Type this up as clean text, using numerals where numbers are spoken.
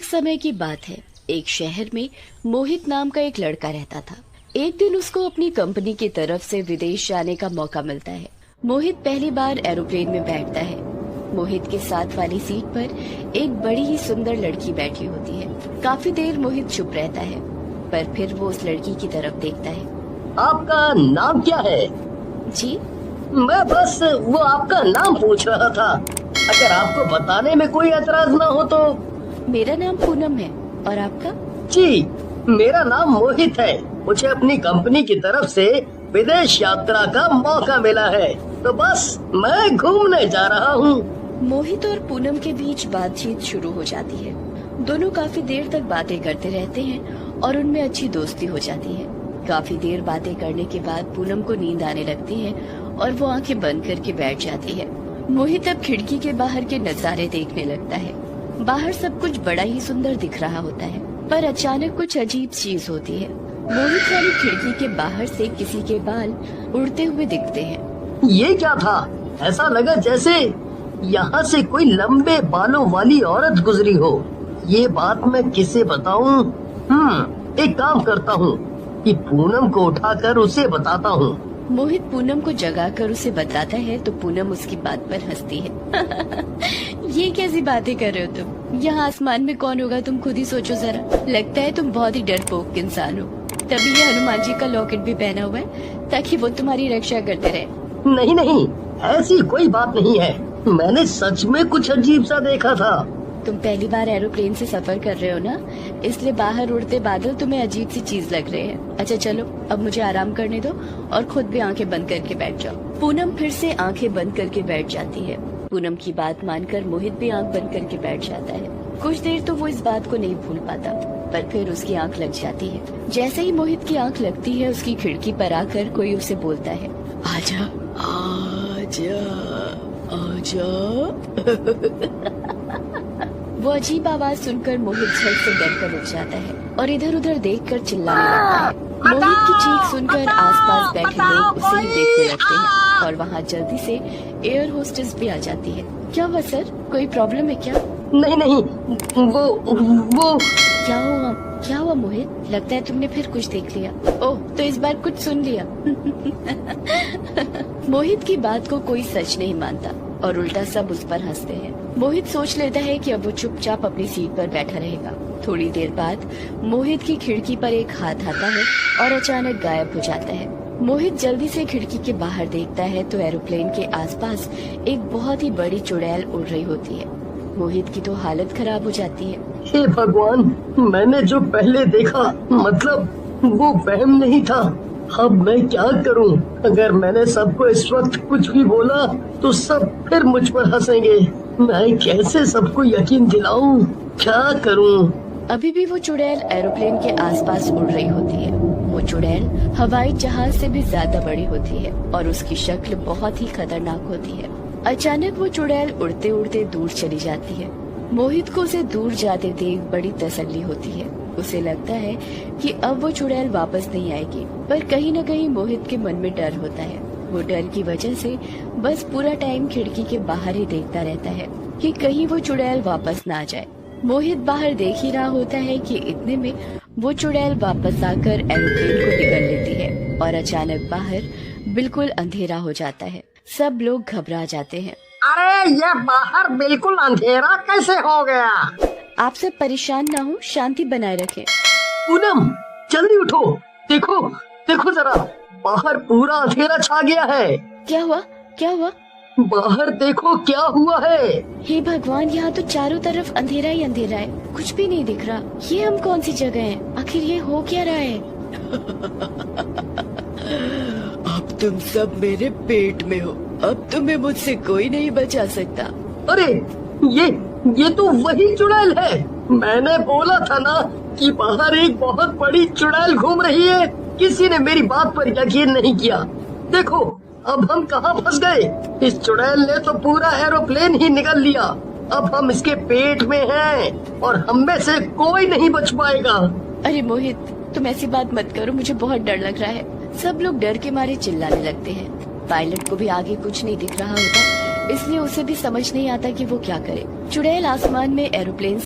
समय की बात है। एक शहर में मोहित नाम का एक लड़का रहता था। एक दिन उसको अपनी कंपनी की तरफ से विदेश जाने का मौका मिलता है। मोहित पहली बार एरोप्लेन में बैठता है। मोहित के साथ वाली सीट पर एक बड़ी ही सुंदर लड़की बैठी होती है। काफी देर मोहित चुप रहता है, पर फिर वो उस लड़की की तरफ देखता है। आपका नाम क्या है? जी, मैं बस वो आपका नाम पूछ रहा था। अगर आपको बताने में कोई एतराज ना हो तो। मेरा नाम पूनम है, और आपका? जी, मेरा नाम मोहित है। मुझे अपनी कंपनी की तरफ से विदेश यात्रा का मौका मिला है, तो बस मैं घूमने जा रहा हूँ। मोहित और पूनम के बीच बातचीत शुरू हो जाती है। दोनों काफी देर तक बातें करते रहते हैं और उनमें अच्छी दोस्ती हो जाती है। काफी देर बातें करने के बाद पूनम को नींद आने लगती है और वो आंखें बंद करके बैठ जाती है। मोहित अब खिड़की के बाहर के नजारे देखने लगता है। बाहर सब कुछ बड़ा ही सुंदर दिख रहा होता है, पर अचानक कुछ अजीब चीज होती है। मोहित वाली खिड़की के बाहर से किसी के बाल उड़ते हुए दिखते हैं। ये क्या था? ऐसा लगा जैसे यहाँ से कोई लंबे बालों वाली औरत गुजरी हो। ये बात मैं किसे बताऊं? एक काम करता हूँ कि पूनम को उठाकर उसे बताता हूँ। मोहित पूनम को जगाकर उसे बताता है तो पूनम उसकी बात पर हंसती है। ये कैसी बातें कर रहे हो तुम? यहाँ आसमान में कौन होगा, तुम खुद ही सोचो जरा। लगता है तुम बहुत ही डरपोक इंसान हो, तभी ये हनुमान जी का लॉकेट भी पहना हुआ है ताकि वो तुम्हारी रक्षा करते रहे। नहीं नहीं, ऐसी कोई बात नहीं है। मैंने सच में कुछ अजीब सा देखा था। तुम पहली बार एरोप्लेन से सफर कर रहे हो ना, इसलिए बाहर उड़ते बादल तुम्हें अजीब सी चीज लग रहे हैं। अच्छा चलो, अब मुझे आराम करने दो और खुद भी आंखें बंद करके बैठ जाओ। पूनम फिर से आंखें बंद करके बैठ जाती है। पूनम की बात मानकर मोहित भी आंख बंद करके बैठ जाता है। कुछ देर तो वो इस बात को नहीं भूल पाता, पर फिर उसकी आंख लग जाती है। जैसे ही मोहित की आंख लगती है, उसकी खिड़की पर आकर कोई उसे बोलता है, आजा आजा आजा। वो अजीब आवाज सुनकर मोहित झट से डर कर उठ जाता है और इधर उधर देखकर चिल्लाने लगता है। मोहित की चीख सुनकर आसपास बैठे लोग उसे ही देखने लगते हैं और वहाँ जल्दी से एयर होस्टेस भी आ जाती है। क्या हुआ सर, कोई प्रॉब्लम है क्या? नहीं नहीं, वो क्या हुआ मोहित? लगता है तुमने फिर कुछ देख लिया। ओह, तो इस बार कुछ सुन लिया। मोहित की बात को कोई सच नहीं मानता और उल्टा सब उस पर हंसते हैं। मोहित सोच लेता है कि अब वो चुपचाप अपनी सीट पर बैठा रहेगा। थोड़ी देर बाद मोहित की खिड़की पर एक हाथ आता है और अचानक गायब हो जाता है। मोहित जल्दी से खिड़की के बाहर देखता है तो एरोप्लेन के आसपास एक बहुत ही बड़ी चुड़ैल उड़ रही होती है। मोहित की तो हालत खराब हो जाती है। हे भगवान, मैंने जो पहले देखा, मतलब वो वहम नहीं था। अब मैं क्या करूं? अगर मैंने सबको इस वक्त कुछ भी बोला तो सब फिर मुझ पर हंसेंगे। मैं कैसे सबको यकीन दिलाऊं? क्या करूं? अभी भी वो चुड़ैल एरोप्लेन के आसपास उड़ रही होती है। वो चुड़ैल हवाई जहाज से भी ज्यादा बड़ी होती है और उसकी शक्ल बहुत ही खतरनाक होती है। अचानक वो चुड़ैल उड़ते उड़ते दूर चली जाती है। मोहित को उसे दूर जाते देख बड़ी तसल्ली होती है। उसे लगता है कि अब वो चुड़ैल वापस नहीं आएगी, पर कहीं न कहीं मोहित के मन में डर होता है। वो डर की वजह से बस पूरा टाइम खिड़की के बाहर ही देखता रहता है कि कहीं वो चुड़ैल वापस ना आ जाए। मोहित बाहर देख ही रहा होता है कि इतने में वो चुड़ैल वापस आकर एरोप्लेन को निगल लेती है और अचानक बाहर बिल्कुल अंधेरा हो जाता है। सब लोग घबरा जाते हैं। अरे ये बाहर बिल्कुल अंधेरा कैसे हो गया? आप सब परेशान ना हो, शांति बनाए रखें। पूनम, जल्दी उठो। देखो देखो जरा, बाहर पूरा अंधेरा छा गया है। क्या हुआ? क्या हुआ? बाहर देखो क्या हुआ है। हे भगवान, यहाँ तो चारों तरफ अंधेरा ही अंधेरा है, कुछ भी नहीं दिख रहा। ये हम कौन सी जगह हैं? आखिर ये हो क्या रहा है? अब तुम सब मेरे पेट में हो, अब तुम्हें मुझसे कोई नहीं बचा सकता। अरे ये तो वही चुड़ैल है। मैंने बोला था ना कि बाहर एक बहुत बड़ी चुड़ैल घूम रही है। किसी ने मेरी बात पर यकीन नहीं किया। देखो अब हम कहाँ फंस गए। इस चुड़ैल ने तो पूरा एरोप्लेन ही निगल लिया। अब हम इसके पेट में हैं और हम में से कोई नहीं बच पाएगा। अरे मोहित, तुम ऐसी बात मत करो, मुझे बहुत डर लग रहा है। सब लोग डर के मारे चिल्लाने लगते हैं। पायलट को भी आगे कुछ नहीं दिख रहा होता, इसलिए उसे भी समझ नहीं आता कि वो क्या करे। चुड़ैल आसमान में एरोप्लेन